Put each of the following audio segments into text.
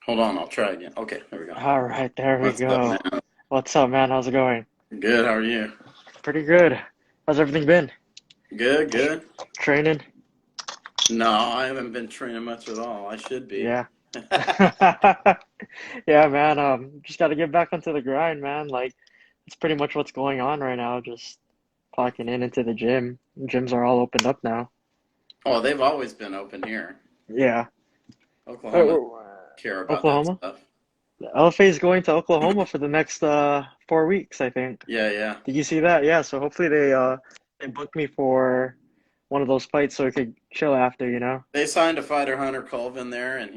Hold on, I'll try again. Okay, there we go. All right, there we What's up, go. man? What's up, man? How's it going? Good, how are you? Pretty good. How's everything been? Good, good. Training? No, I haven't been training much at all. I should be. Yeah. Yeah, man. Just got to get back onto the grind, man. Like, it's pretty much what's going on right now. Just clocking in into the gym. Gyms are all opened up now. Oh, they've always been open here. Yeah. Oklahoma Uh, care about that Oklahoma? stuff. The LFA is going to Oklahoma for the next 4 weeks, I think. Yeah, yeah. Did you see that? Yeah. So hopefully they book me for one of those fights so we could chill after, you know? They signed a fighter, Hunter Colvin, there, and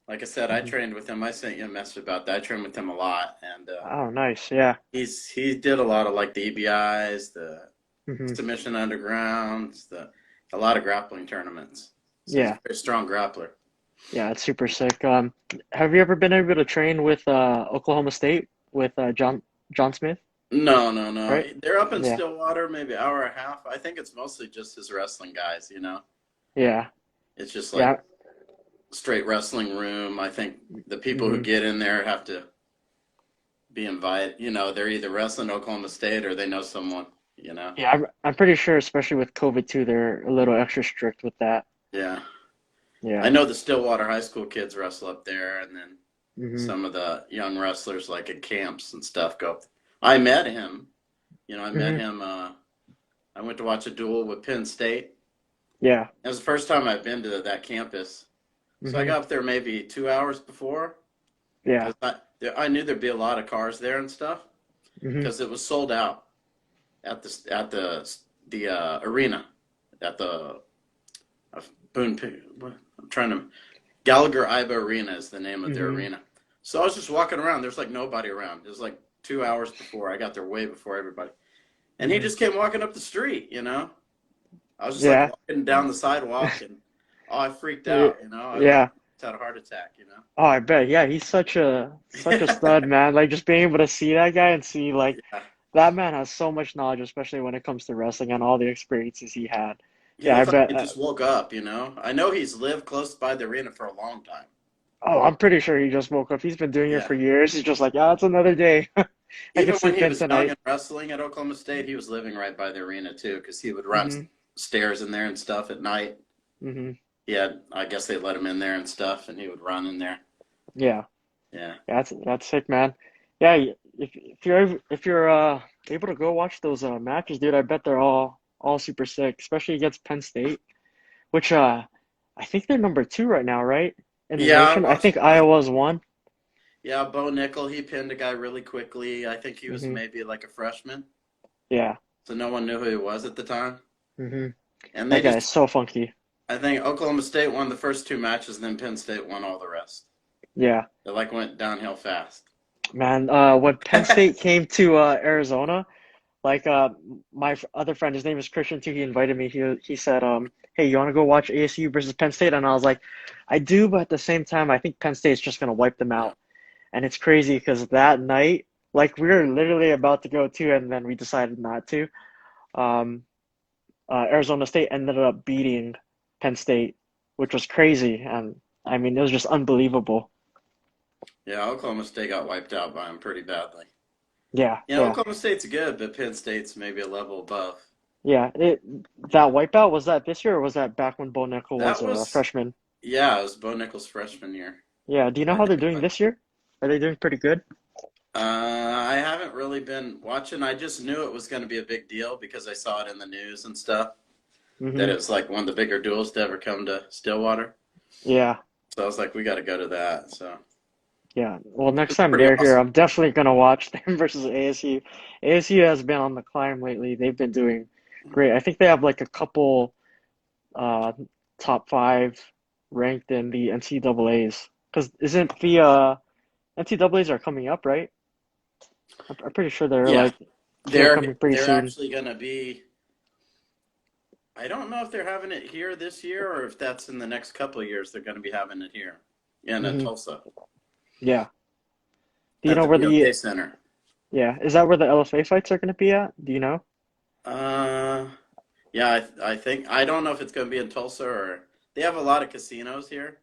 like I said, I Mhm. trained with him. I sent you a message about that. I trained with him a lot, and Oh, nice. Yeah. he did a lot of like the EBIs, the Hmm. submission undergrounds, a lot of grappling tournaments. So he's a Yeah. very strong grappler. Yeah, it's super sick. Have you ever been able to train with Oklahoma State with John Smith, No, no, no. right? They're up in Yeah. Stillwater, maybe an hour and a half. I think it's mostly just his wrestling guys. Yeah. It's just like Yeah. straight wrestling room. I think the people who Hmm. get in there have to be invited. They're either wrestling Oklahoma State or they know someone. Yeah, I'm pretty sure, especially with COVID too, they're a little extra strict with that. Yeah. I Yeah. know the Stillwater High School kids wrestle up there, and then Hmm. some of the young wrestlers, like at camps and stuff, go. I met him. I met Hmm. him. I went to watch a duel with Penn State. Yeah. It was the first time I've been to that campus. So I Hmm. got up there maybe 2 hours before Yeah. because I knew there'd be a lot of cars there and stuff Hmm. because it was sold out at the arena at the Boone. I'm trying to Gallagher Iba Arena is the name of their Hmm. arena. So I was just walking around. There's like nobody around. It was like 2 hours before. I got there way before everybody, and he Hmm. just came walking up the street. I was just like Yeah. walking down the sidewalk and I freaked Yeah. out. I like Yeah. had a heart attack. Oh, I bet. Yeah, he's such a stud, man. Like just being able to see that guy and see like Yeah. that man has so much knowledge, especially when it comes to wrestling and all the experiences he had. He Yeah, I looked like bet. he just woke up. I know he's lived close by the arena for a long time. Oh, I'm pretty sure he just woke up. He's been doing it Yeah. for years. He's just like, yeah, it's another day. I can Even when sleep he in was young tonight. and wrestling at Oklahoma State, he was living right by the arena too, because he would run Hmm. stairs in there and stuff at night. Hmm. I guess they let him in there and stuff, and he would run in there. Yeah, Yeah. yeah, that's sick, man. Yeah, if you're able to go watch those matches, dude, I bet they're all super sick, especially against Penn State, which I think they're number two right now, right? In the Yeah, I nation. I watched. think Iowa's one. Yeah, Bo Nickel, he pinned a guy really quickly. I think he was Hmm. maybe like a freshman, Yeah. so no one knew who he was at the time. Hmm. And That guy is so funky. I think Oklahoma State won the first two matches, and then Penn State won all the rest. Yeah. It like went downhill fast. Man, when Penn State came to Arizona, like my other friend, his name is Christian too. He invited me. He said, "Hey, you want to go watch ASU versus Penn State?" And I was like, "I do, but at the same time, I think Penn State's just gonna wipe them Yeah. out." And it's crazy because that night, like we were literally about to go to, and then we decided not to. Um, Arizona State ended up beating Penn State, which was crazy, and I mean it was just unbelievable. Yeah, Oklahoma State got wiped out by him pretty badly. Yeah, Yeah, yeah, Oklahoma State's good, but Penn State's maybe a level above. yeah. That wipeout, was that this year or was that back when Bo Nickel was That a was, freshman? yeah, it was Bo Nickel's freshman year. Yeah. Do you know I how they're think. doing this year? Are they doing pretty good? I haven't really been watching. I just knew it was going to be a big deal because I saw it in the news and stuff. That Mm-hmm. it was like one of the bigger duels to ever come to Stillwater. Yeah, So I was like, we got to go to that. So yeah. Well, next it's time pretty they're here, awesome. I'm definitely gonna watch them versus ASU. ASU has been on the climb lately. They've been doing great. I think they have like a couple uh top five ranked in the NCAAs. Because isn't the NCAAs are coming up, right? I'm pretty sure Yeah, they're they're coming pretty they're soon. actually going to be. I don't know if they're having it here this year or if that's in the next couple of years. They're going to be having it here in Hmm. Tulsa Yeah. Do you at know the where BOK the Center. yeah, is that where the LFA fights are gonna be at? Do you know? Uh, yeah, I think I don't know if it's going to be in Tulsa or they have a lot of casinos here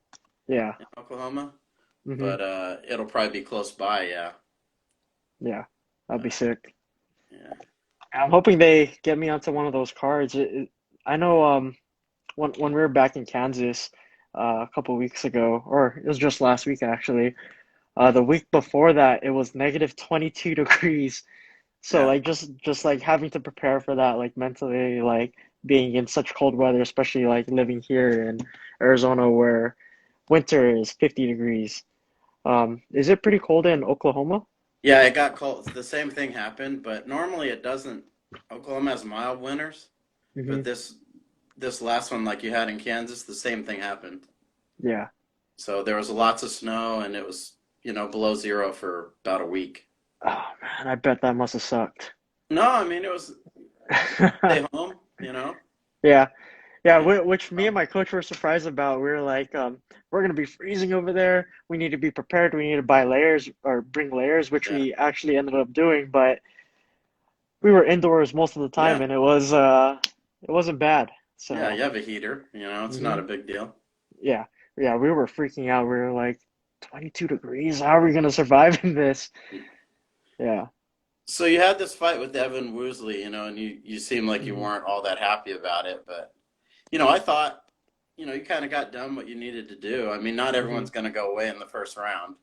Yeah. in Oklahoma. Hmm. but it'll probably be close by. Yeah, Yeah, that'd be uh, sick. yeah, I'm hoping they get me onto one of those cards. I know when we were back in Kansas a couple weeks ago, or it was just last week actually. The week before that, it was negative 22 degrees. So yeah. like just like having to prepare for that, like mentally, like being in such cold weather, especially like living here in Arizona where winter is 50 degrees. Is it pretty cold in Oklahoma? Yeah, it got cold. The same thing happened, but normally it doesn't. Oklahoma has mild winters, but Hmm. this last one, like you had in Kansas, the same thing happened. Yeah. So there was lots of snow, and it was below zero for about a week. Oh man, I bet that must have sucked. No, I mean it was stay home. Yeah. Yeah, Yeah. which me and my coach were surprised about. We were like, we're gonna be freezing over there. We need to be prepared. We need to buy layers or bring layers, which Yeah. we actually ended up doing. But we were indoors most of the time, Yeah. and it wasn't bad. Yeah. So, You have a heater. It's not a hmm big deal. yeah, yeah, we were freaking out. We were like, 22 degrees. How are we gonna survive in this? Yeah. So you had this fight with Evan Woosley, and you seemed like you Hmm. weren't all that happy about it, but I thought, you kind of got done what you needed to do. I mean, not Hmm. everyone's going to go away in the first round,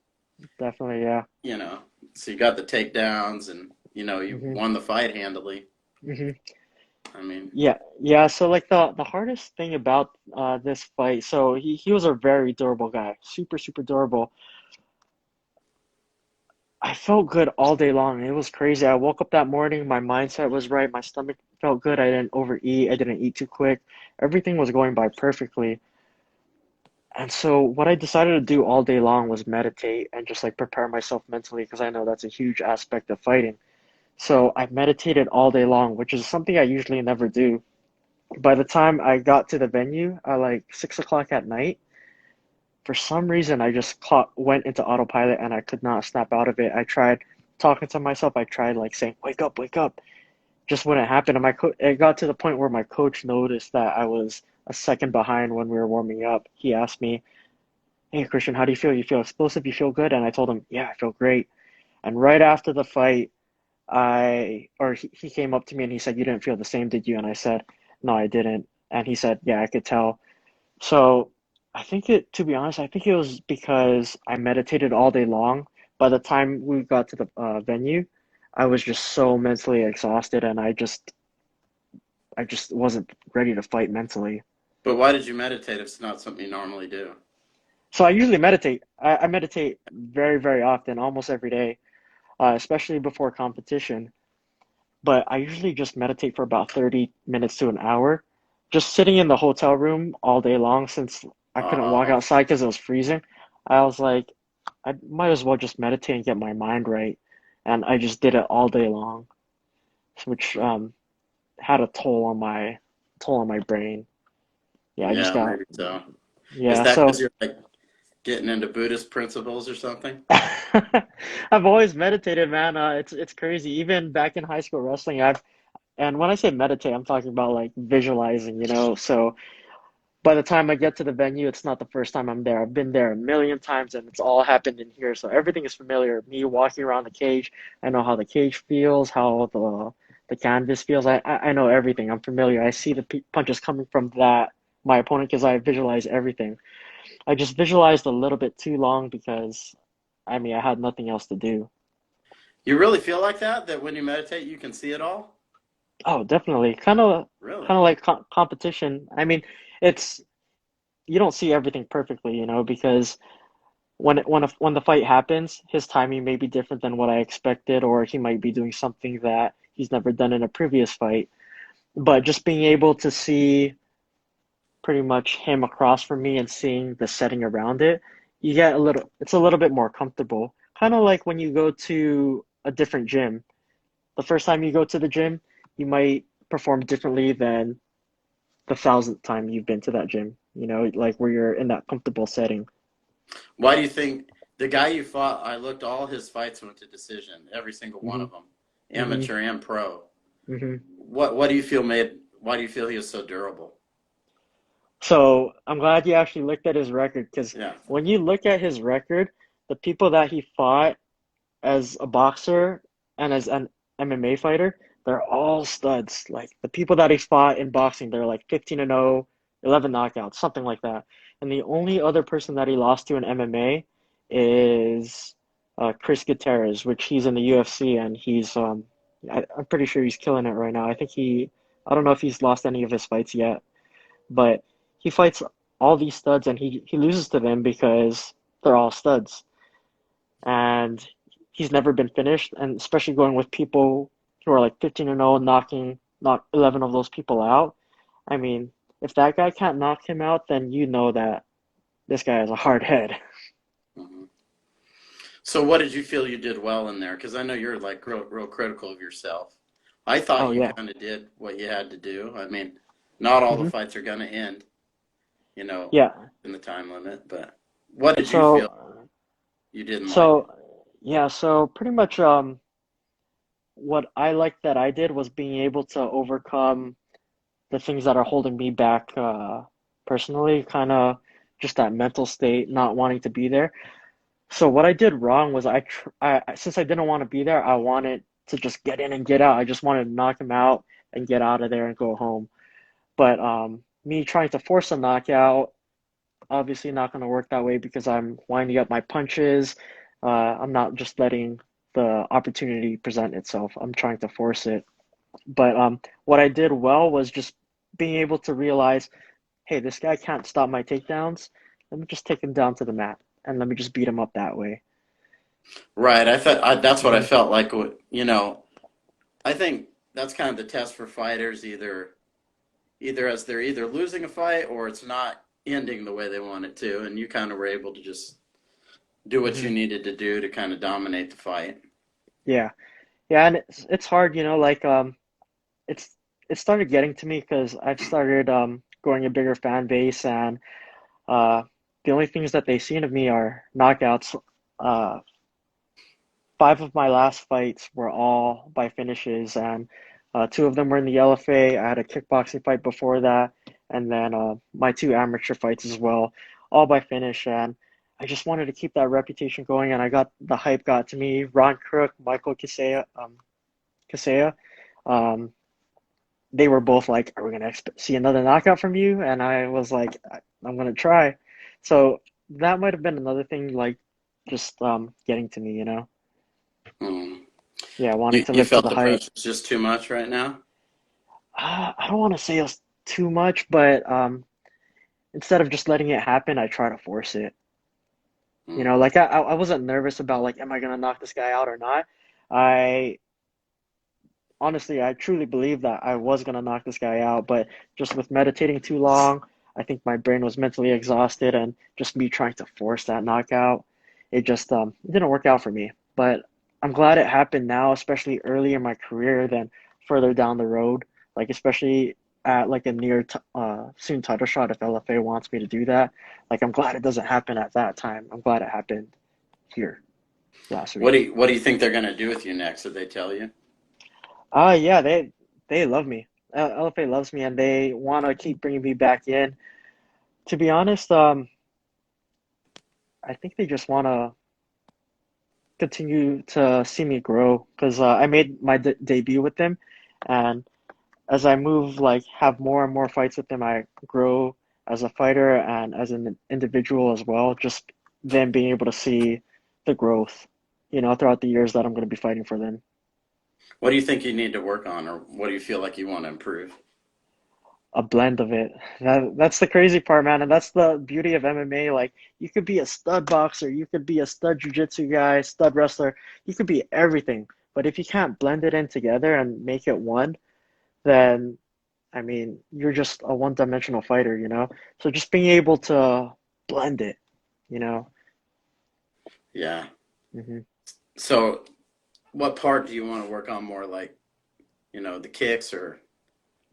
Definitely, yeah. you know. So you got the takedowns, and you Hmm. won the fight handily. Hmm. I mean, Yeah, yeah. So like the hardest thing about this fight, so he was a very durable guy, super super durable. I felt good all day long. It was crazy. I woke up that morning, my mindset was right, my stomach felt good. I didn't overeat, I didn't eat too quick. Everything was going by perfectly. And so what I decided to do all day long was meditate and just like prepare myself mentally because I know that's a huge aspect of fighting. So I meditated all day long, which is something I usually never do. By the time I got to the venue at like 6 o'clock at night, for some reason I just went into autopilot and I could not snap out of it. I tried talking to myself. I tried like saying, "Wake up, wake up." Just wouldn't happen. And it got to the point where my coach noticed that I was a second behind when we were warming up. He asked me, "Hey Christian, how do you feel? You feel explosive? You feel good?" And I told him, "Yeah, I feel great." And right after the fight, he came up to me and he said, "You didn't feel the same, did you?" And I said, "No, I didn't." And he said, "Yeah, I could tell." So to be honest, I think it was because I meditated all day long. By the time we got to the venue, I was just so mentally exhausted, and I just wasn't ready to fight mentally. but why did you meditate if it's not something you normally do? So I usually meditate. I meditate very, very often, almost every day, especially before competition. But I usually just meditate for about 30 minutes to an hour, just sitting in the hotel room all day long since I couldn't walk Oh, outside because it was freezing. I was like, I might as well just meditate and get my mind right. And I just did it all day long, which had a toll on my brain. Yeah, I just yeah, got maybe so. Is yeah. that because So you're like getting into Buddhist principles or something? I've always meditated, man. It's crazy. Even back in high school wrestling, and when I say meditate, I'm talking about like visualizing, you know. So by the time I get to the venue, it's not the first time I'm there. I've been there a million times and it's all happened in here. So everything is familiar. Me walking around the cage, I know how the cage feels, how the canvas feels. I know everything. I'm familiar. I see the punches coming from my opponent because I visualize everything. I just visualized a little bit too long because I mean I had nothing else to do. You really feel like that? That when you meditate, you can see it all? Oh, definitely. Really? Kind of like competition. I mean, it's you don't see everything perfectly, you know, because when the fight happens, his timing may be different than what I expected, or he might be doing something that he's never done in a previous fight. But just being able to see pretty much him across from me and seeing the setting around it, it's a little bit more comfortable. Kind of like when you go to a different gym. The first time you go to the gym, you might perform differently than the thousandth time you've been to that gym, you know, like where you're in that comfortable setting. Why do you think the guy you fought? I looked all his fights went to decision, every single one Hmm. of them, Hmm. amateur and pro. Hmm. What do you feel made? Why do you feel he was so durable? So I'm glad you actually looked at his record because Yeah. when you look at his record, the people that he fought as a boxer and as an MMA fighter, they're all studs. Like the people that he fought in boxing, they're like 15 and 0, 11 knockouts, something like that. And the only other person that he lost to in MMA is Chris Gutierrez, which he's in the UFC and I'm pretty sure he's killing it right now. I don't know if he's lost any of his fights yet, but he fights all these studs and he loses to them because they're all studs and he's never been finished. And especially going with people who are like 15 and 0, knock 11 of those people out. I mean, if that guy can't knock him out, then you know that this guy has a hard head. Mhm. So what did you feel you did well in there? Because I know you're like real critical of yourself. I thought Oh you yeah. kind of did what you had to do. I mean, not all the hmm fights are going to end, you know, Yeah. in the time limit, but what did you feel So you didn't like? so yeah. So pretty much what I liked that I did was being able to overcome the things that are holding me back personally, kind of just that mental state, not wanting to be there. So what I did wrong was since I didn't want to be there, I wanted to just get in and get out. I just wanted to knock him out and get out of there and go home. But me trying to force a knockout, obviously not going to work that way because I'm winding up my punches. I'm not just letting the opportunity present itself. I'm trying to force it. But what I did well was just being able to realize, hey, this guy can't stop my takedowns. Let me just take him down to the mat and let me just beat him up that way. Right. That's what I hmm felt like, I think that's kind of the test for fighters either as they're either losing a fight or it's not ending the way they want it to, and you kind of were able to just do what you hmm needed to do to kind of dominate the fight. Yeah, yeah, and it's hard, like it's it started getting to me because I've started growing a bigger fan base, and uh, the only things that they've seen of me are knockouts. Uh, five of my last fights were all by finishes, and two of them were in the LFA. I had a kickboxing fight before that, and then my two amateur fights as well, all by finish. And I just wanted to keep that reputation going, and I got the hype got to me. Ron Crook, Michael Kasea, um, they were both like, "Are we gonna see another knockout from you?" And I was like, "I'm gonna try." So that might have been another thing, like just getting to me, Hmm. Yeah, wanting to You live to felt the the hype. pressure's just too much right now? I don't want to say it's too much, but instead of just letting it happen, I try to force it. Hmm. Like I wasn't nervous about like, am I gonna knock this guy out or not? I honestly, I truly believe that I was gonna knock this guy out, but just with meditating too long, I think my brain was mentally exhausted, and just me trying to force that knockout, it didn't work out for me. But I'm glad it happened now, especially early in my career than further down the road. Like especially at like a soon title shot if LFA wants me to do that. Like I'm glad it doesn't happen at that time. I'm glad it happened here last week. What do you think they're gonna do with you next? Did they tell you? Yeah, they love me. LFA loves me, and they want to keep bringing me back in. To be honest, I think they just want to continue to see me grow because I made my de debut with them, and as I move, like have more and more fights with them, I grow as a fighter and as an individual as well. Just them being able to see the growth, throughout the years that I'm going to be fighting for them. What do you think you need to work on, or what do you feel like you want to improve? A blend of it. That's the crazy part, man, and that's the beauty of MMA. Like you could be a stud boxer, you could be a stud jiu-jitsu guy, stud wrestler, you could be everything. But if you can't blend it in together and make it one, then I mean, you're just a one-dimensional fighter. So just being able to blend it, you know. Yeah. hmm So, what part do you want to work on more, like, the kicks, or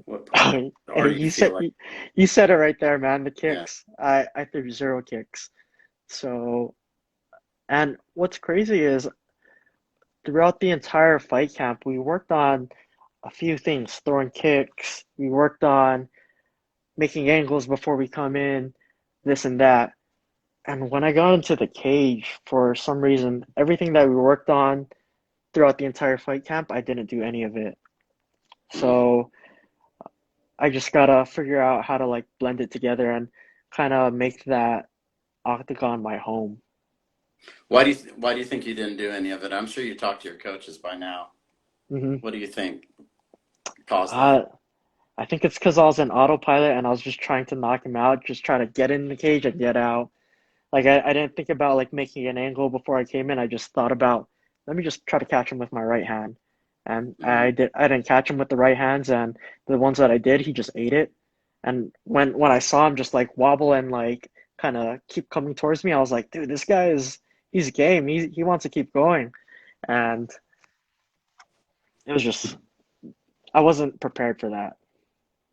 what part, or do you You feel said like, you said it right there, man. The yeah, kicks. I threw zero kicks. So, and what's crazy is throughout the entire fight camp, we worked on a few things, throwing kicks. We worked on making angles before we come in, this and that. And when I got into the cage, for some reason, everything that we worked on throughout the entire fight camp, I didn't do any of it. Mm. So I just gotta figure out how to like blend it together and kind of make that octagon my home. Why do you think you didn't do any of it? I'm sure you talked to your coaches by now. hmm What do you think caused that? Uh, I think it's because I was in autopilot and I was just trying to knock him out, just try to get in the cage and get out. Like I didn't think about like making an angle before I came in. I just thought about let me just try to catch him with my right hand. And Mm. I didn't catch him with the right hands and the ones that I did, he just ate it. And when I saw him just like wobble and like kind of keep coming towards me, I was like, dude, this guy is he's game. He wants to keep going. And it was just I wasn't prepared for that.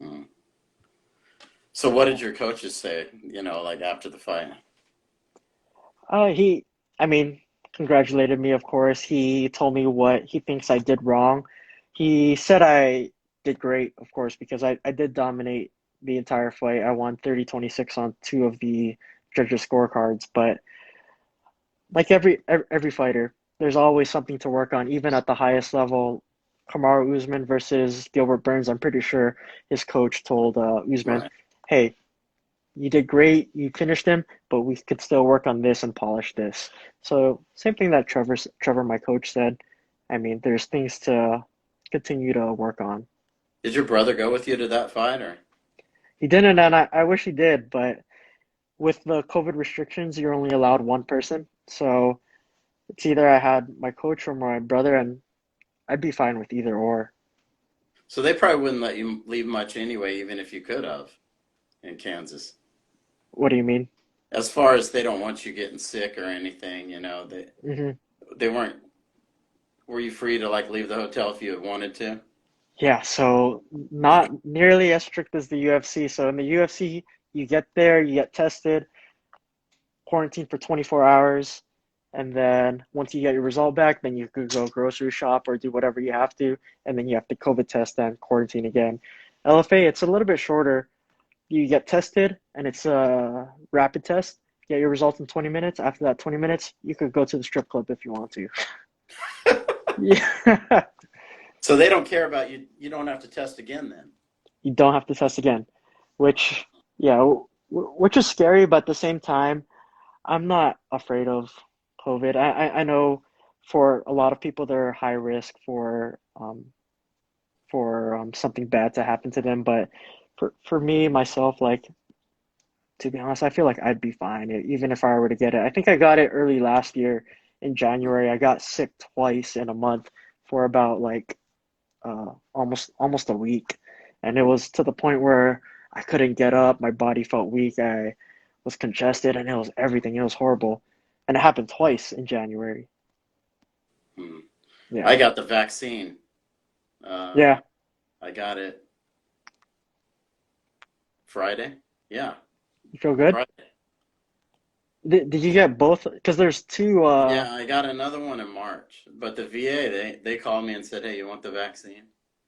Mm. So what did your coaches say, like after the fight? He, I mean, congratulated me, of course. He told me what he thinks I did wrong. He said I did great, of course, because I did dominate the entire fight. I won 30-26 on two of the judges' scorecards. But like every fighter, there's always something to work on, even at the highest level. Kamaru Usman versus Gilbert Burns, I'm pretty sure his coach told Usman, Right. hey, you did great, you finished him, but we could still work on this and polish this. So same thing that Trevor, my coach, said. I mean, there's things to continue to work on. Did your brother go with you to that fight or? He didn't, and I wish he did, but with the COVID restrictions, you're only allowed one person. So it's either I had my coach or my brother, and I'd be fine with either or. So they probably wouldn't let you leave much anyway, even if you could have in Kansas. What do you mean? As far as they don't want you getting sick or anything, hmm they weren't. Were you free to like leave the hotel if you had wanted to? Yeah, so not nearly as strict as the UFC. So in the UFC, you get there, you get tested, quarantine for 24 hours, and then once you get your result back, then you could go grocery shop or do whatever you have to, and then you have to COVID test and quarantine again. LFA, it's a little bit shorter. You get tested, and it's a rapid test. Get your results in 20 minutes. After that 20 minutes, you could go to the strip club if you want to. Yeah, So they don't care about you. You don't have to test again then. you don't have to test again, which, yeah, which is scary, but at the same time, I'm not afraid of COVID. I know for a lot of people they're high risk for something bad to happen to them, but for me myself, like to be honest, I feel like I'd be fine even if I were to get it. I think I got it early last year in January. I got sick twice in a month for about like almost a week, and it was to the point where I couldn't get up. My body felt weak. I was congested, and it was everything. It was horrible, and it happened twice in January. Hmm. Yeah, I got the vaccine. Uh, yeah. I got it Friday. Yeah, You feel good? Friday. Did you get both? Because there's two. Yeah, I got another one in March. But the VA, they called me and said, "Hey, you want the vaccine?"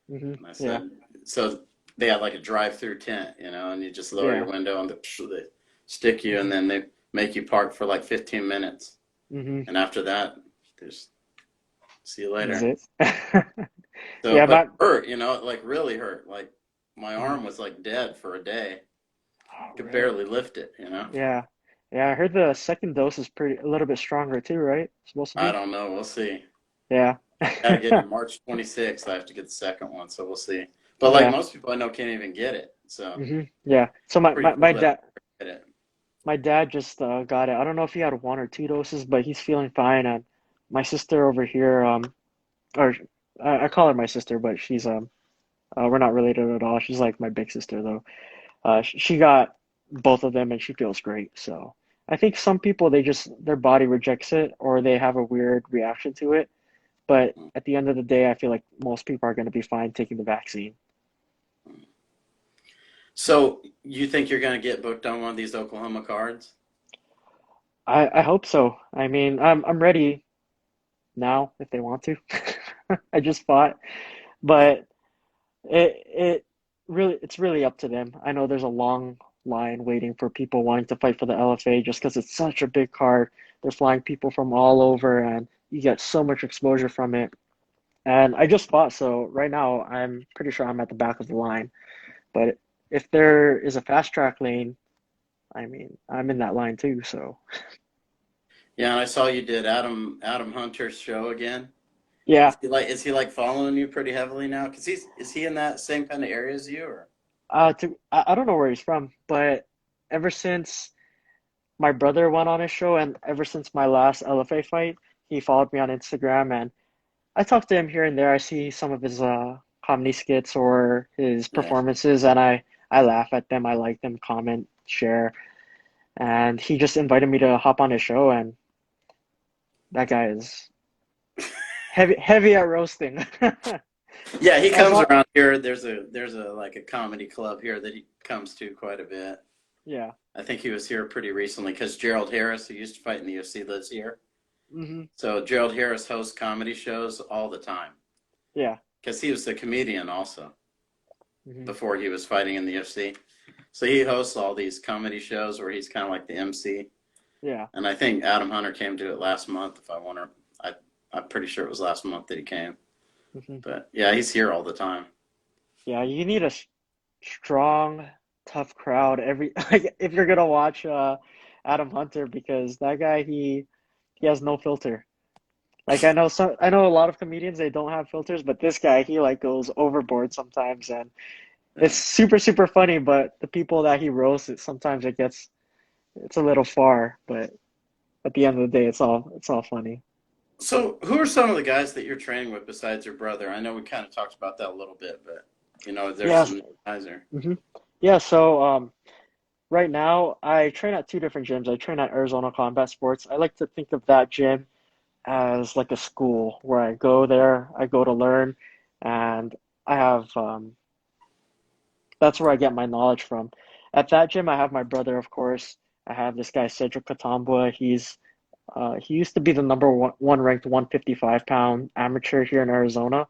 And I Yeah, said, so they had like a drive-through tent, and you just lower your yeah. window and they stick you, and hmm then they make you park for like 15 minutes. hmm And after that, just see you Is later. it? So, Yeah, but it but hurt, it like really hurt. Like my mhm. arm was like dead for a day. Oh, Could really? barely lift it. Yeah, yeah. I heard the second dose is pretty a little bit stronger too, right? Supposed to I be. don't know. We'll see. Yeah. Got to get it March 26th. I have to get the second one, so we'll see. But like Yeah. most people I know can't even get it. So Yeah. So pretty cool that they get it. my dad just got it. I don't know if he had one or two doses, but he's feeling fine. And my sister over here, or I call her my sister, but she's we're not related at all. She's like my big sister though. She got both of them and she feels great. So I think some people they just their body rejects it or they have a weird reaction to it. But at the end of the day, I feel like most people are going to be fine taking the vaccine. So you think you're going to get booked on one of these Oklahoma cards? I hope so. I mean, I'm ready now if they want to. I just fought, but it really it's really up to them. I know there's a long line waiting for people wanting to fight for the LFA just because it's such a big card. They're flying people from all over, and you get so much exposure from it. And I just fought, so right now I'm pretty sure I'm at the back of the line. But if there is a fast track lane, I mean, I'm in that line too. So Yeah, and I saw you did Adam Hunter's show again. yeah, Is he like following you pretty heavily now? Because is he in that same kind of area as you or? I don't know where he's from, but ever since my brother went on his show, and ever since my last LFA fight, he followed me on Instagram, and I talk to him here and there. I see some of his comedy skits or his Yeah. performances, and I laugh at them. I like them, comment, share, and he just invited me to hop on his show, and that guy is heavy at roasting. Yeah, he As comes long, around here. There's a like a comedy club here that he comes to quite a bit. yeah, I think he was here pretty recently because Gerald Harris, who used to fight in the UFC, lives here. hmm So Gerald Harris hosts comedy shows all the time yeah, because he was a comedian also hmm before he was fighting in the UFC. So he hosts all these comedy shows where he's kind of like the MC. yeah, And I think Adam Hunter came to it last month. If I want to, I'm pretty sure it was last month that he came. hmm But yeah, he's here all the time. yeah. You need a strong, tough crowd every like if you're gonna watch Adam Hunter because that guy he has no filter. Like I know a lot of comedians they don't have filters, but this guy he like goes overboard sometimes and it's Yeah. super funny, but the people that he roasts it sometimes it's a little far, but at the end of the day it's all funny. So who are some of the guys that you're training with besides your brother? I know we kind of talked about that a little bit, but there's Yeah. some new guys there. hmm Yeah, so right now I train at two different gyms. I train at Arizona Combat Sports. I like to think of that gym as like a school where I go there, I go to learn, and I have that's where I get my knowledge from. At that gym, I have my brother, of course. I have this guy Cedric Katambua. He used to be the number one ranked 155-pound amateur here in Arizona.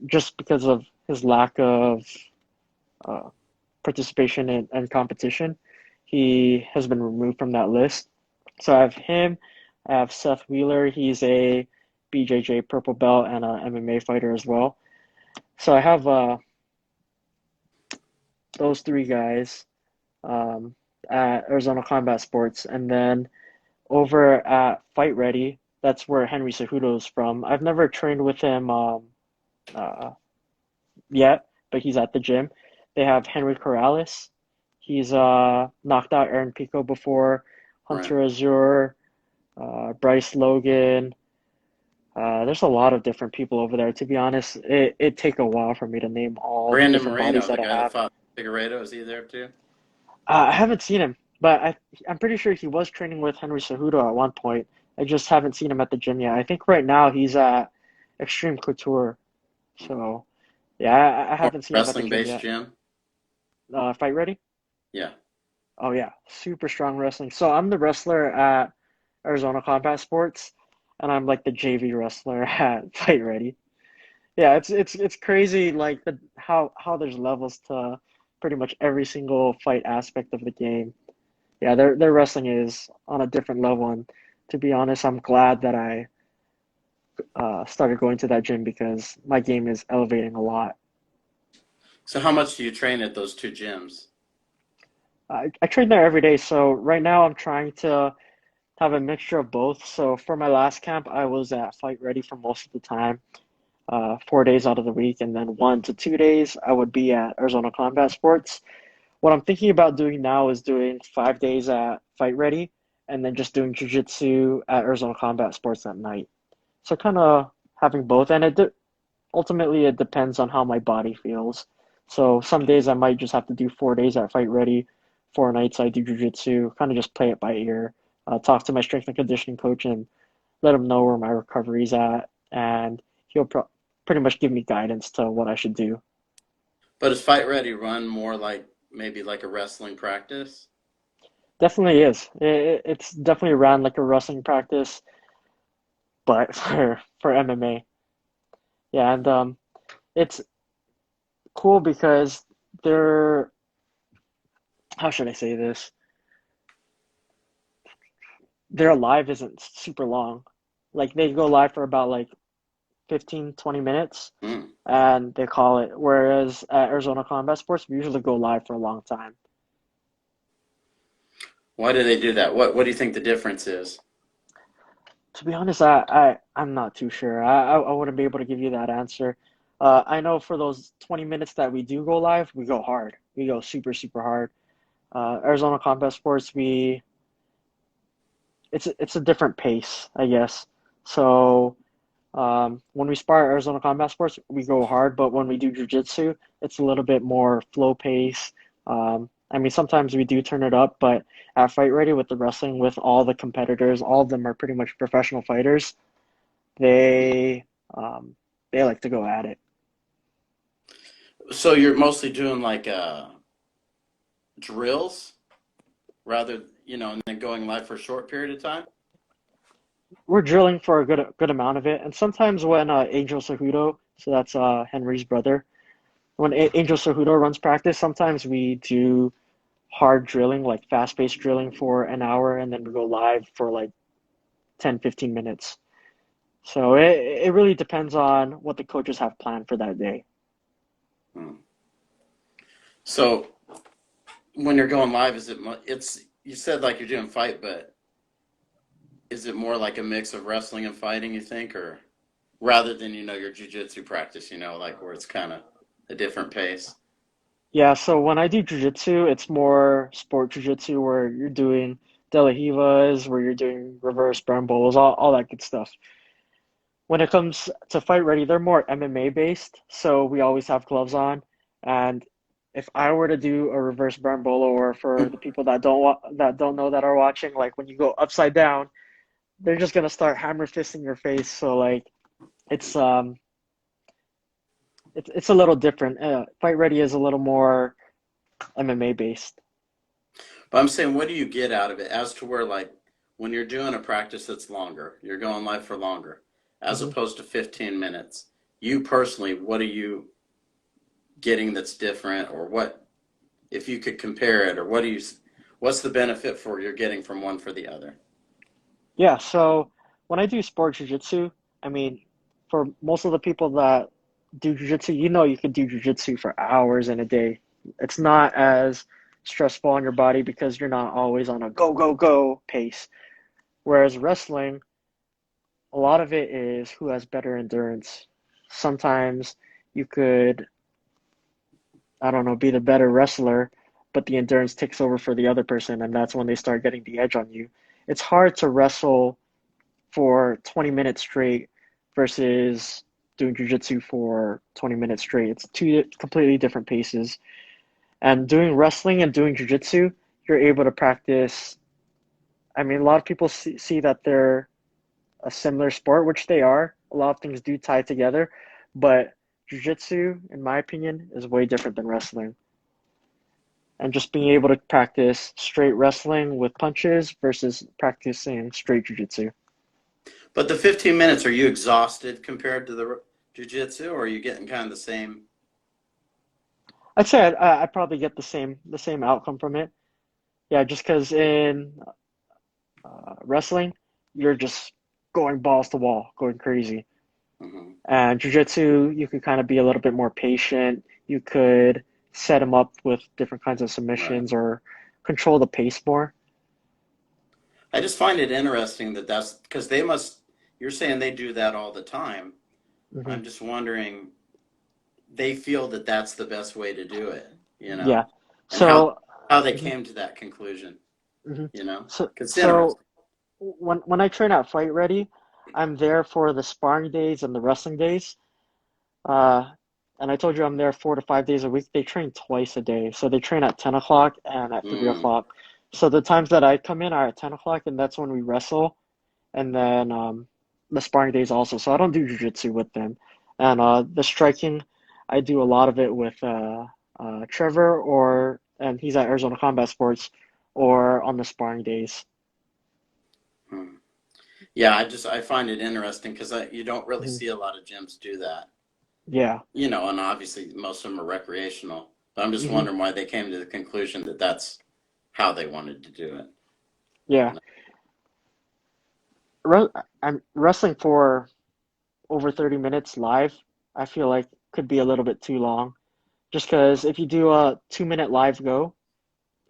Just because of his lack of uh, participation in competition, he has been removed from that list. So I have him. I have Seth Wheeler. He's a BJJ purple belt and a MMA fighter as well. So I have those three guys um, at Arizona Combat Sports, and then over at Fight Ready, that's where Henry Cejudo's from. I've never trained with him uh, yet, but he's at the gym. They have Henry Corrales. He's knocked out Aaron Pico before. Right. Hunter Azure, Bryce Logan. There's a lot of different people over there. To be honest, it'd take a while for me to name all the Brandon different bodies Moreno, the that I guy that have. fought Figueredo, is he there too? I haven't seen him, but I'm pretty sure he was training with Henry Cejudo at one point. I just haven't seen him at the gym yet. I think right now he's at Extreme Couture. So yeah, I More haven't seen him at the wrestling gym based yet. gym? Fight ready? Yeah. Oh yeah, super strong wrestling. So I'm the wrestler at Arizona Combat Sports, and I'm like the JV wrestler at Fight Ready. Yeah, it's crazy like how there's levels to pretty much every single fight aspect of the game. Yeah, their wrestling is on a different level, and to be honest, I'm glad that I started going to that gym because my game is elevating a lot. So how much do you train at those two gyms? I train there every day, so right now I'm trying to have a mixture of both. So for my last camp, I was at Fight Ready for most of the time, 4 days out of the week, and then 1 to 2 days I would be at Arizona Combat Sports. What I'm thinking about doing now is doing 5 days at Fight Ready, and then just doing jiu-jitsu at Arizona Combat Sports at night. So kind of having both, and ultimately it depends on how my body feels. So some days I might just have to do 4 days at Fight Ready, 4 nights I do jiu-jitsu, kind of just play it by ear. Talk to my strength and conditioning coach and let him know where my recovery's at, and he'll pretty much give me guidance to what I should do. But is Fight Ready run more like maybe like a wrestling practice? Definitely is. It's definitely around like a wrestling practice, but for MMA. Yeah, and it's cool because they're how should I say this? Their live isn't super long. Like they go live for about like 15, 20 minutes Hmm. and they call it. Whereas at Arizona Combat Sports, we usually go live for a long time. Why do they do that? What do you think the difference is? To be honest, I'm not too sure. I wouldn't be able to give you that answer. I know for those 20 minutes that we do go live, we go hard. We go super, super hard. Arizona Combat Sports, it's a different pace, I guess. So when we spar Arizona Combat Sports, we go hard, but when we do jiu-jitsu, it's a little bit more flow pace. I mean, sometimes we do turn it up, but at Fight Ready with the wrestling, with all the competitors, all of them are pretty much professional fighters. They um, they like to go at it. So you're mostly doing like drills rather, and then going live for a short period of time? We're drilling for a good amount of it, and sometimes when Angel Cejudo, so that's Henry's brother, when Angel Cejudo runs practice, sometimes we do hard drilling, like fast-paced drilling for an hour, and then we go live for like 10, 15 minutes. So it really depends on what the coaches have planned for that day. Hmm. So when you're going live, it's you said like you're doing fight, but is it more like a mix of wrestling and fighting, you think, or rather than your jujitsu practice, like where it's kind of a different pace? Yeah, so when I do jiu-jitsu, it's more sport jiu-jitsu where you're doing De La Rivas, where you're doing reverse brambolos, all that good stuff. When it comes to Fight Ready, they're more MMA based, so we always have gloves on. And if I were to do a reverse bambolo, or for the people that don't know that are watching, like when you go upside down, they're just gonna start hammer fisting your face. So like it's um it's a little different. Fight Ready is a little more MMA based. But I'm saying, what do you get out of it as to where, like, when you're doing a practice that's longer, you're going live for longer, as hmm opposed to 15 minutes? You personally, what are you getting that's different, or what, if you could compare it, or what's the benefit for you're getting from one for the other? Yeah, so when I do sport jiu-jitsu, I mean, for most of the people that do jiu-jitsu, you could do jiu-jitsu for hours in a day. It's not as stressful on your body because you're not always on a go, go, go pace. Whereas wrestling, a lot of it is who has better endurance. Sometimes you could, I don't know, be the better wrestler, but the endurance takes over for the other person, and that's when they start getting the edge on you. It's hard to wrestle for 20 minutes straight versus doing jujitsu for 20 minutes straight. It's two completely different paces. And doing wrestling and doing jujitsu, you're able to practice. I mean, a lot of people see that they're a similar sport, which they are. A lot of things do tie together, but jujitsu, in my opinion, is way different than wrestling. And just being able to practice straight wrestling with punches versus practicing straight jujitsu. But the 15 minutes, are you exhausted compared to the jujitsu, or are you getting kind of the same? I'd say I'd probably get the same outcome from it. Yeah, just because in wrestling, you're just going balls to wall, going crazy. Mhm. And jiu-jitsu, you could kind of be a little bit more patient. You could set them up with different kinds of Right. submissions or control the pace more. I just find it interesting that that's because you're saying they do that all the time. hmm I'm just wondering, they feel that that's the best way to do it, Yeah. and how So, they mhm, came to that conclusion, mhm. you know, So, it's so interesting. when I train at Fight Ready, I'm there for the sparring days and the wrestling days. Uh, and I told you I'm there 4 to 5 days a week. They train twice a day. So they train at 10 o'clock and at 3 Mm. o'clock. So the times that I come in are at 10 o'clock, and that's when we wrestle. And then the sparring days also. So I don't do jujitsu with them. And the striking, I do a lot of it with Trevor, and he's at Arizona Combat Sports, or on the sparring days. Mm. Yeah, I find it interesting because you don't really Mhm. see a lot of gyms do that, Yeah. and obviously most of them are recreational. But I'm just hmm wondering why they came to the conclusion that that's how they wanted to do it. Yeah. You know? Re I'm wrestling for over 30 minutes live, I feel like could be a little bit too long. Just because if you do a 2 minute live go,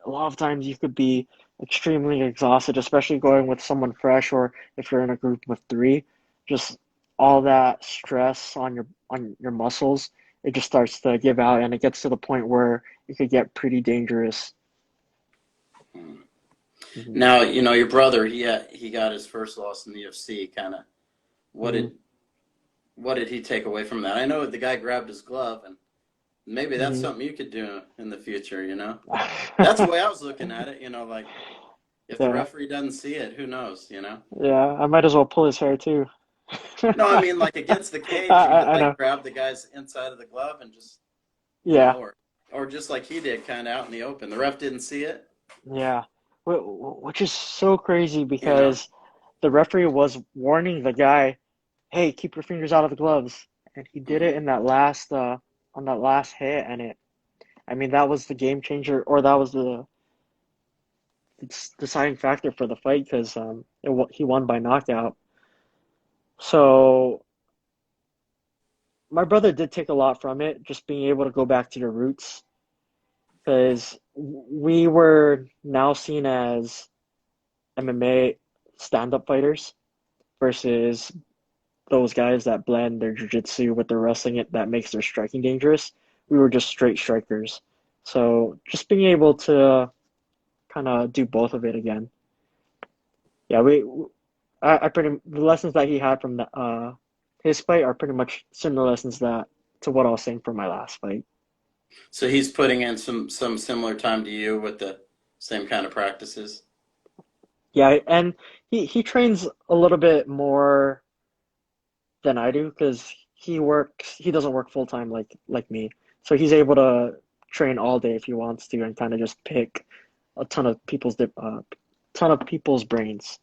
a lot of times you could be extremely exhausted, especially going with someone fresh or if you're in a group with three. Just all that stress on your muscles, it just starts to give out and it gets to the point where it could get pretty dangerous. Hmm. Hmm. Now, your brother, he got his first loss in the UFC. Kind of, what Hmm. did what did he take away from that? I know the guy grabbed his glove, and maybe that's Hmm. something you could do in the future. That's the way I was looking at it. Like if the Yeah, referee doesn't see it, who knows? yeah, I might as well pull his hair too. No, I mean like against the cage, you could I like know. grab the guy's inside of the glove and just, Yeah, or just like he did, kind of out in the open. The ref didn't see it. yeah. Which is so crazy You know. because the referee was warning the guy, "Hey, keep your fingers out of the gloves," and he did it Hmm. in that last on that last hit, and I mean, that was the game changer, or that was the deciding factor for the fight because he won by knockout. So my brother did take a lot from it, just being able to go back to your roots because we were now seen as MMA stand-up fighters versus those guys that blend their jiu-jitsu with their wrestling it that makes their striking dangerous. We were just straight strikers. So just being able to kind of do both of it again. Yeah, I pretty the lessons that he had from his fight are pretty much similar lessons that to what I was saying for my last fight. So he's putting in some similar time to you with the same kind of practices. Yeah, and he trains a little bit more than I do because he doesn't work full time like me. So he's able to train all day if he wants to and kind of just pick a ton of people's brains.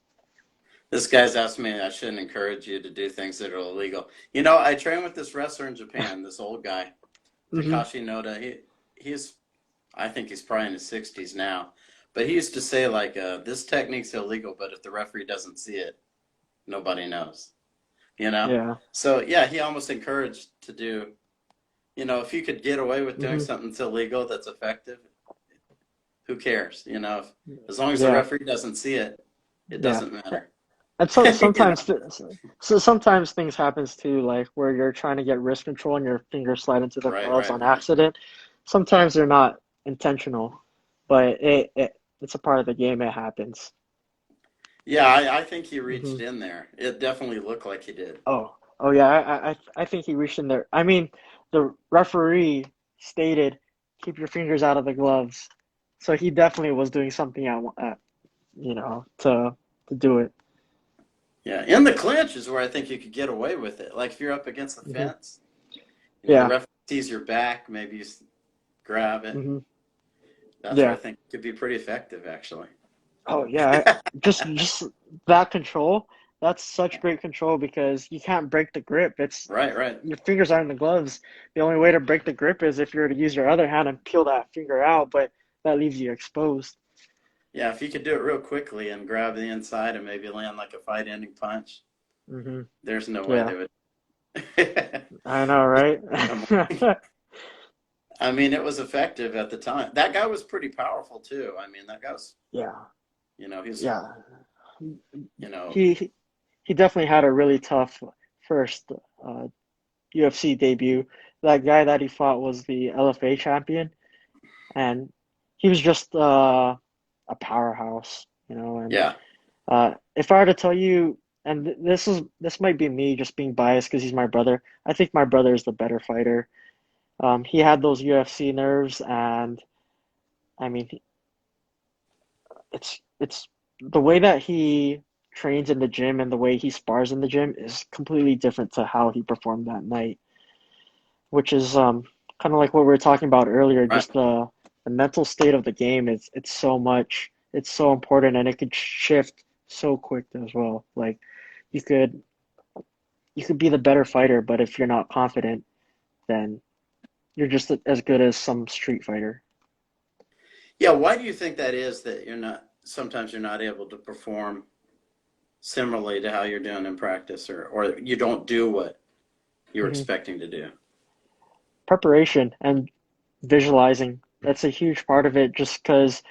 This guy's asked me I shouldn't encourage you to do things that are illegal. I train with this wrestler in Japan, this old guy, Hmm. Takashi Noda. He's I think he's probably in his 60s now, but he used to say like, this technique's illegal, but if the referee doesn't see it, nobody knows. You know. Yeah. So yeah, he almost encouraged to do. If you could get away with doing Hmm. something that's illegal that's effective, who cares? As long as the Yeah. referee doesn't see it, it Yeah. doesn't matter. And so you know. sometimes things happens too, like where you're trying to get wrist control and your fingers slide into the Right, gloves right, on right. accident. Sometimes they're not intentional, but it's a part of the game. It happens. Yeah, I think he Hmm. reached in there. It definitely looked like he did. Oh yeah. I think he reached in there. I mean, the referee stated, "Keep your fingers out of the gloves," so he definitely was doing something to do it. Yeah, in the clinch is where I think you could get away with it. Like if you're up against the Hmm. fence, the Yeah. ref sees your back, maybe grab it. Hmm. That's where I Yeah. think it could be pretty effective, actually. Oh yeah, just that control. That's such great control because you can't break the grip. It's Right, right. your fingers are in the gloves. The only way to break the grip is if you're to use your other hand and peel that finger out, but that leaves you exposed. Yeah, if you could do it real quickly and grab the inside and maybe land like a fight-ending punch, Hmm. there's no way Yeah, they would. I know, Yeah, right? come on. I mean, it was effective at the time. That guy was pretty powerful too. I mean, that guy was, Yeah, he's, yeah. you know, He he definitely had a really tough first uh, UFC debut. That guy that he fought was the LFA champion, and he was just a powerhouse, and yeah. if I were to tell you, and this might be me just being biased because he's my brother. I think my brother is the better fighter. He had those UFC nerves, and I mean, it's the way that he trains in the gym and the way he spars in the gym is completely different to how he performed that night, which is kind of like what we were talking about earlier. Right. Just the mental state of the game is it's so important, and it could shift so quick as well. Like you could you could be the better fighter, but if you're not confident, then you're just as good as some street fighter. Yeah, why do you think that is that sometimes you're not able to perform similarly to how you're doing in practice, or you don't do what you're Hmm. expecting to do? Preparation and visualizing. That's a huge part of it just because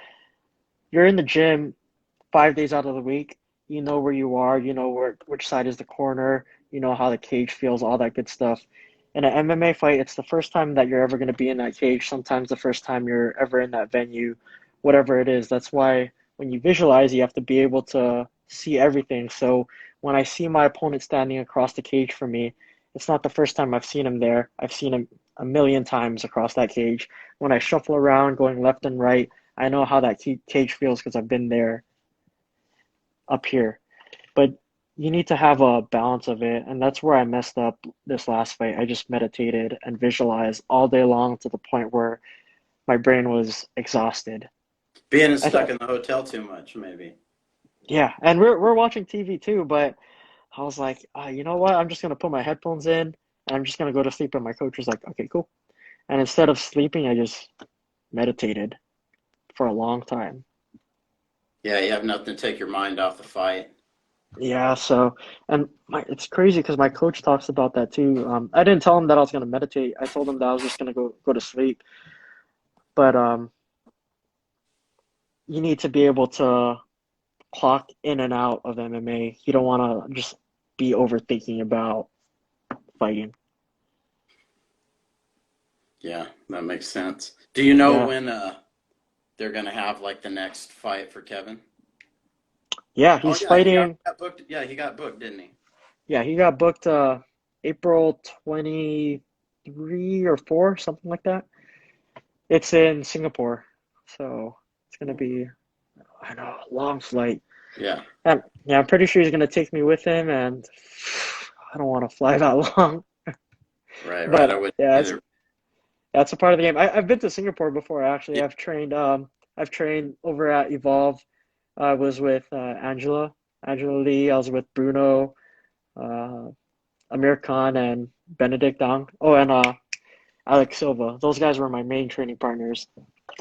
you're in the gym 5 days out of the week. You know where you are, you know which side is the corner, you know how the cage feels, all that good stuff. In an MMA fight, it's the first time that you're ever going to be in that cage, sometimes the first time you're ever in that venue, whatever it is. That's why when you visualize, you have to be able to see everything. So when I see my opponent standing across the cage from me, it's not the first time I've seen him there. I've seen him a million times across that cage. When I shuffle around going left and right, I know how that cage feels because I've been there up here. But you need to have a balance of it, and that's where I messed up this last fight. I just meditated and visualized all day long to the point where my brain was exhausted. Being I stuck th in the hotel too much, maybe. Yeah, and we're watching TV too, but I was like, you know what? I'm just gonna put my headphones in and I'm just gonna go to sleep. And my coach was like, okay, cool. And instead of sleeping, I just meditated for a long time. Yeah, you have nothing to take your mind off the fight. Yeah, so and it's crazy because my coach talks about that too. I didn't tell him that I was gonna meditate. I told him that I was just gonna go to sleep. But you need to be able to clock in and out of MMA. You don't want to just be overthinking about fighting. Yeah, that makes sense. Do you know Yeah, when they're gonna have like the next fight for Kevin? yeah, Oh he's yeah, he already fighting. got booked. Yeah, he got booked, didn't he? Yeah, he got booked April 23 or 4, something like that. It's in Singapore, so it's gonna be, I know, a long flight. Yeah, And yeah, I'm pretty sure he's gonna take me with him, and I don't want to fly that long. right, right. I But would yeah, it's either. that's a part of the game. I've been to Singapore before, actually. I've trained over at Evolve. I was with Angela Lee. I was with Bruno, uh, Amir Khan, and Benedict Dong. Oh, and Alex Silva. Those guys were my main training partners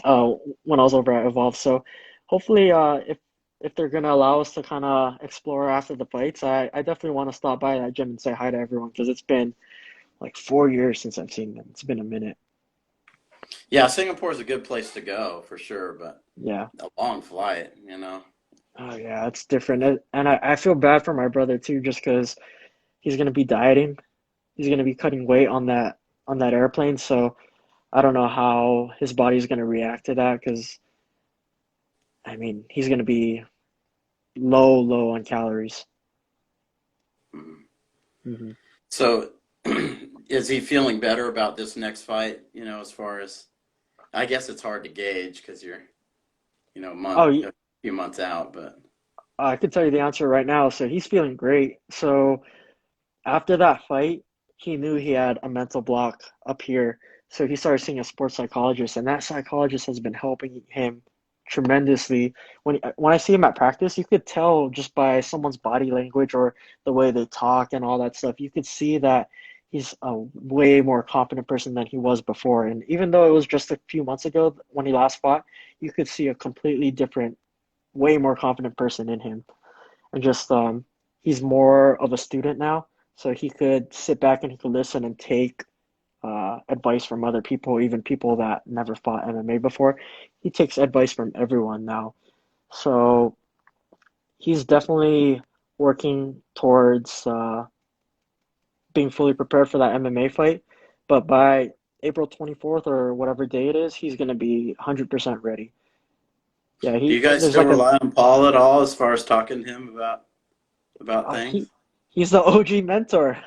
uh, when I was over at Evolve. So hopefully, if they're gonna allow us to kind of explore after the fights, I definitely want to stop by that gym and say hi to everyone because it's been like 4 years since I've seen them. It's been a minute. Yeah, Singapore's a good place to go for sure, but Yeah. a long flight. Oh yeah, it's different. And I feel bad for my brother too, just because he's gonna be dieting. He's gonna be cutting weight on that airplane. So I don't know how his body's gonna react to that, because I mean he's gonna be low on calories. Mhm. Hmm. So, is he feeling better about this next fight? As far as I guess it's hard to gauge because you're, Oh, a few months out, but I can tell you the answer right now. So he's feeling great. So after that fight, he knew he had a mental block up here. So he started seeing a sports psychologist, and that psychologist has been helping him tremendously. When I see him at practice, you could tell just by someone's body language or the way they talk and all that stuff. You could see that he's a way more confident person than he was before. And even though it was just a few months ago when he last fought, you could see a completely different, way more confident person in him. And just he's more of a student now, so he could sit back and he could listen and take advice from other people, even people that never fought MMA before. He takes advice from everyone now, so he's definitely working towards being fully prepared for that MMA fight. But by April 24th or whatever day it is, he's going to be 100% ready. Yeah, do he you guys there's still like a rely on Paul at all as far as talking to him about he things? he's the OG mentor.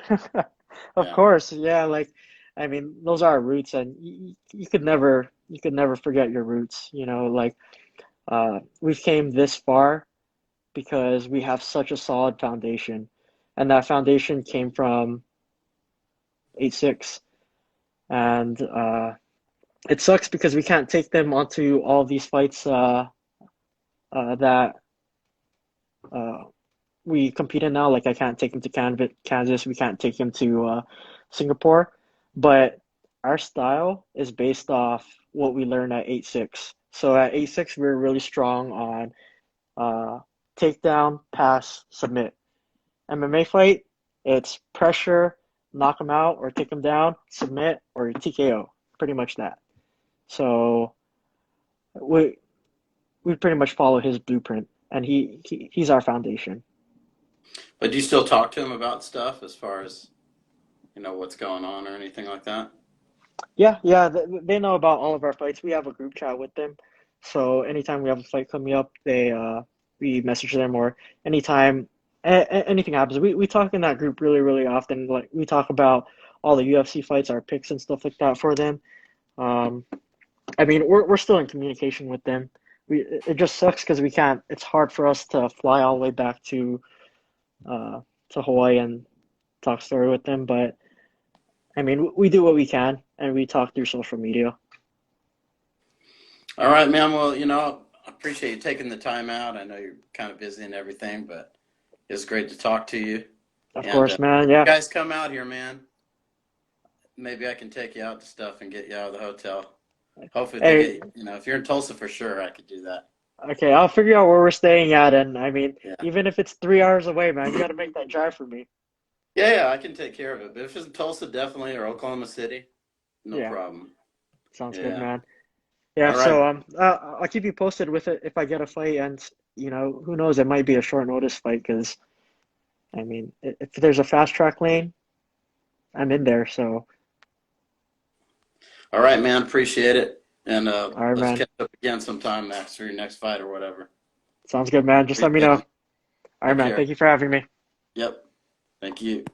Of Yeah. course, yeah, like I mean, those are our roots, and you could never forget your roots, like we've came this far because we have such a solid foundation. And that foundation came from 8-6. And it sucks because we can't take them onto all these fights that uh, we compete in now. Like I can't take him to Kansas. We can't take him to Singapore. But our style is based off what we learned at 8-6. So at 8-6, we're really strong on uh, takedown, pass, submit. MMA fight, it's pressure, knock them out or take them down, submit or TKO. Pretty much that. So we we pretty much follow his blueprint, and he's our foundation. But do you still talk to him about stuff as far as, what's going on or anything like that? Yeah, yeah, they know about all of our fights. We have a group chat with them, so anytime we have a fight coming up, they we message them, or anytime anything happens, we talk in that group really really often. Like we talk about all the UFC fights, our picks and stuff like that for them. Um, I mean, we're still in communication with them. It just sucks because we can't. It's hard for us to fly all the way back uh to Hawaii and talk story with them, but I mean, we do what we can, and we talk through social media. All right, man. Well, I appreciate you taking the time out. I know you're kind of busy and everything, but it's great to talk to you. Of And course, man. you Yeah. guys come out here, man. Maybe I can take you out to stuff and get you out of the hotel. Hopefully they Hey, get, if you're in Tulsa for sure, I could do that. okay, I'll figure out where we're staying at, and I mean, Yeah. even if it's 3 hours away, man, you got to make that drive for me. Yeah, yeah, I can take care of it. But if it's in Tulsa, definitely, or Oklahoma City, no Yeah, problem. sounds good, Yeah. man. Yeah, All right. so I'll keep you posted with it if I get a fight, and who knows, it might be a short notice fight because I mean, if there's a fast track lane, I'm in there. So, All right, man. Appreciate it. And all right, let's man. catch up again sometime next for your next fight or whatever. Sounds good, man. Just let me Appreciate know. it. All right, Take man. care. Thank you for having me. Yep. Thank you.